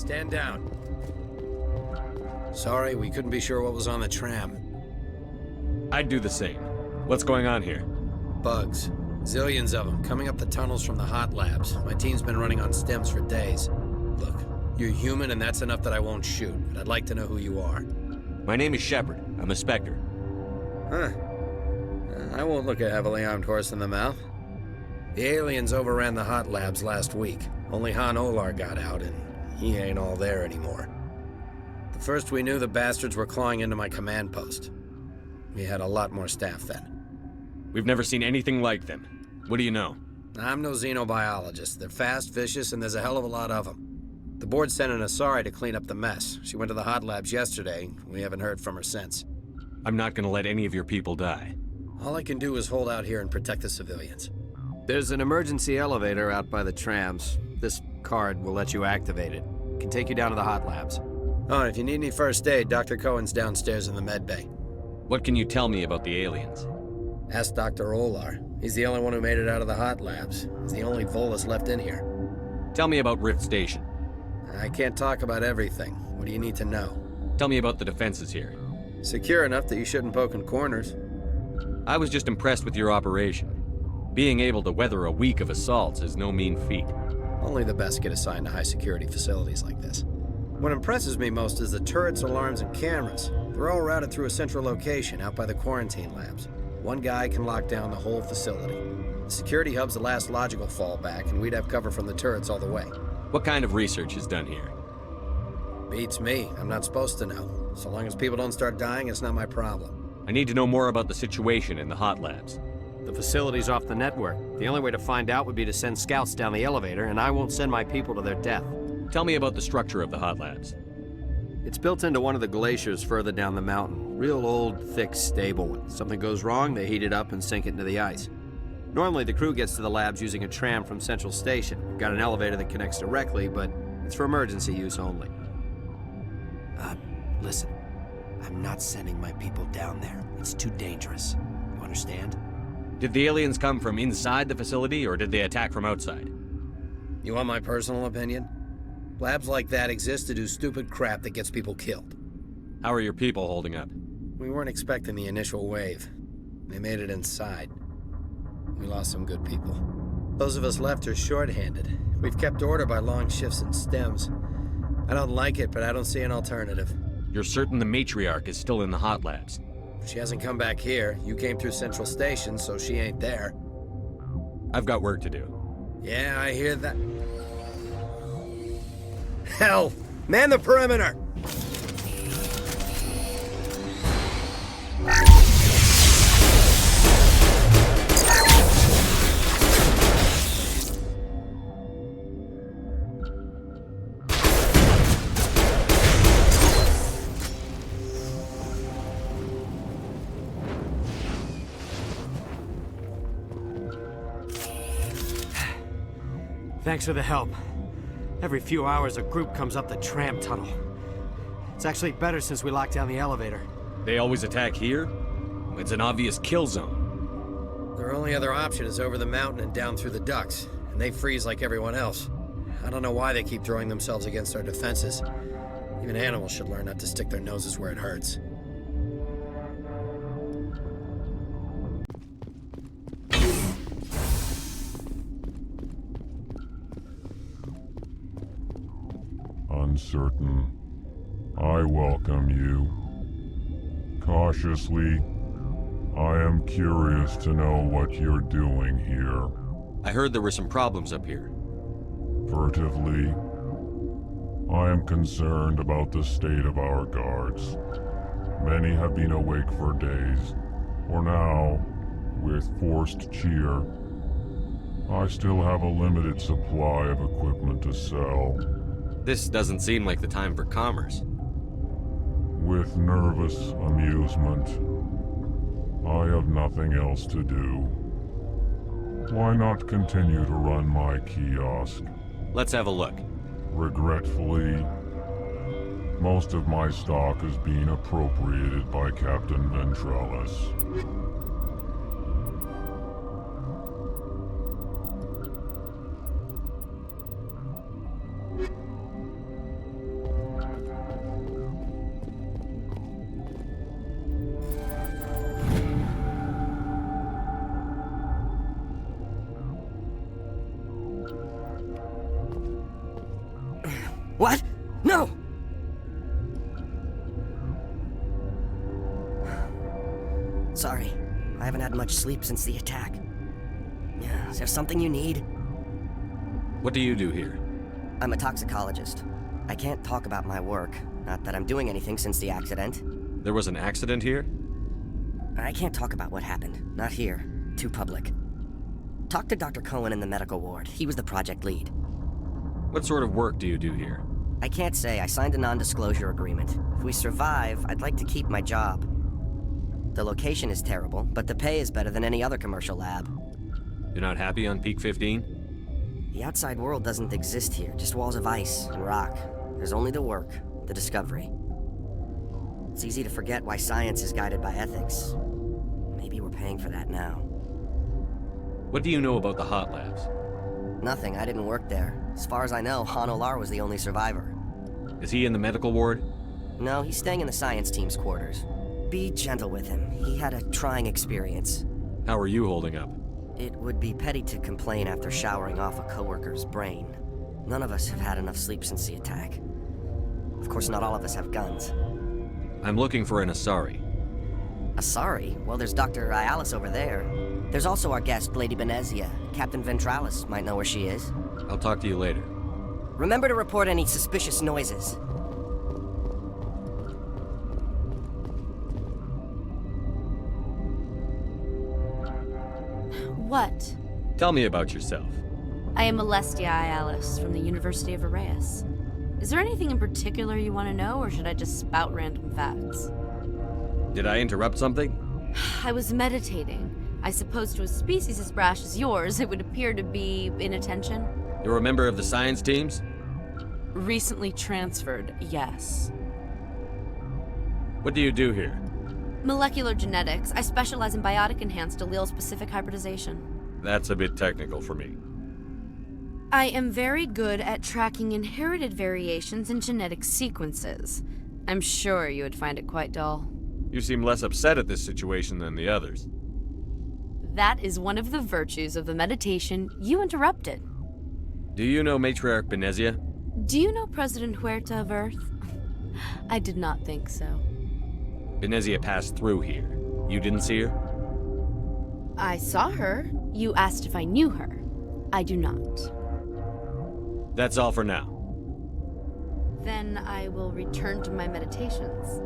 Stand down. Sorry, we couldn't be sure what was on the tram. I'd do the same. What's going on here? Bugs. Zillions of them, coming up the tunnels from the hot labs. My team's been running on stems for days. Look, you're human and that's enough that I won't shoot, but I'd like to know who you are. My name is Shepard. I'm a Spectre. Huh. I won't look a heavily armed horse in the mouth. The aliens overran the hot labs last week. Only Han Olar got out, and he ain't all there anymore. The first we knew, the bastards were clawing into my command post. We had a lot more staff then. We've never seen anything like them. What do you know? I'm no xenobiologist. They're fast, vicious, and there's a hell of a lot of them. The board sent an Asari to clean up the mess. She went to the hot labs yesterday. We haven't heard from her since. I'm not gonna let any of your people die. All I can do is hold out here and protect the civilians. There's an emergency elevator out by the trams. This card will let you activate it. It can take you down to the hot labs. Oh, and if you need any first aid, Dr. Cohen's downstairs in the med bay. What can you tell me about the aliens? Ask Dr. Olar. He's the only one who made it out of the hot labs. He's the only Volus left in here. Tell me about Rift Station. I can't talk about everything. What do you need to know? Tell me about the defenses here. Secure enough that you shouldn't poke in corners. I was just impressed with your operation. Being able to weather a week of assaults is no mean feat. Only the best get assigned to high-security facilities like this. What impresses me most is the turrets, alarms, and cameras. They're all routed through a central location out by the quarantine labs. One guy can lock down the whole facility. The security hub's the last logical fallback, and we'd have cover from the turrets all the way. What kind of research is done here? Beats me. I'm not supposed to know. So long as people don't start dying, it's not my problem. I need to know more about the situation in the hot labs. The facility's off the network. The only way to find out would be to send scouts down the elevator, and I won't send my people to their death. Tell me about the structure of the hot labs. It's built into one of the glaciers further down the mountain. Real old, thick, stable one. Something goes wrong, they heat it up and sink it into the ice. Normally, the crew gets to the labs using a tram from Central Station. We've got an elevator that connects directly, but it's for emergency use only. Listen. I'm not sending my people down there. It's too dangerous. You understand? Did the aliens come from inside the facility, or did they attack from outside? You want my personal opinion? Labs like that exist to do stupid crap that gets people killed. How are your people holding up? We weren't expecting the initial wave. They made it inside. We lost some good people. Those of us left are short-handed. We've kept order by long shifts and stems. I don't like it, but I don't see an alternative. You're certain the matriarch is still in the hot labs? She hasn't come back here. You came through Central Station, so she ain't there. I've got work to do. Yeah, I hear that. Hell! Man the perimeter! Thanks for the help. Every few hours, a group comes up the tram tunnel. It's actually better since we locked down the elevator. They always attack here? It's an obvious kill zone. Their only other option is over the mountain and down through the ducts, and they freeze like everyone else. I don't know why they keep throwing themselves against our defenses. Even animals should learn not to stick their noses where it hurts. Uncertain. I welcome you. Cautiously, I am curious to know what you're doing here. I heard there were some problems up here. Furtively, I am concerned about the state of our guards. Many have been awake for days. For now, with forced cheer, I still have a limited supply of equipment to sell. This doesn't seem like the time for commerce. With nervous amusement, I have nothing else to do. Why not continue to run my kiosk? Let's have a look. Regretfully, most of my stock is being appropriated by Captain Ventrellis. What? No! Sorry, I haven't had much sleep since the attack. Is there something you need? What do you do here? I'm a toxicologist. I can't talk about my work. Not that I'm doing anything since the accident. There was an accident here? I can't talk about what happened. Not here. Too public. Talk to Dr. Cohen in the medical ward. He was the project lead. What sort of work do you do here? I can't say. I signed a non-disclosure agreement. If we survive, I'd like to keep my job. The location is terrible, but the pay is better than any other commercial lab. You're not happy on Peak 15? The outside world doesn't exist here, just walls of ice and rock. There's only the work, the discovery. It's easy to forget why science is guided by ethics. Maybe we're paying for that now. What do you know about the hot labs? Nothing, I didn't work there. As far as I know, Han Olar was the only survivor. Is he in the medical ward? No, he's staying in the science team's quarters. Be gentle with him. He had a trying experience. How are you holding up? It would be petty to complain after showering off a coworker's brain. None of us have had enough sleep since the attack. Of course, not all of us have guns. I'm looking for an Asari. Asari? Well, there's Dr. Ayalis over there. There's also our guest, Lady Benezia. Captain Ventralis might know where she is. I'll talk to you later. Remember to report any suspicious noises. What? Tell me about yourself. I am Alestia Ayalis from the University of Arrayas. Is there anything in particular you want to know, or should I just spout random facts? Did I interrupt something? I was meditating. I suppose to a species as brash as yours, it would appear to be inattention. You're a member of the science teams? Recently transferred, yes. What do you do here? Molecular genetics. I specialize in biotic-enhanced allele-specific hybridization. That's a bit technical for me. I am very good at tracking inherited variations in genetic sequences. I'm sure you would find it quite dull. You seem less upset at this situation than the others. That is one of the virtues of the meditation you interrupted. Do you know Matriarch Benezia? Do you know President Huerta of Earth? I did not think so. Benezia passed through here. You didn't see her? I saw her. You asked if I knew her. I do not. That's all for now. Then I will return to my meditations.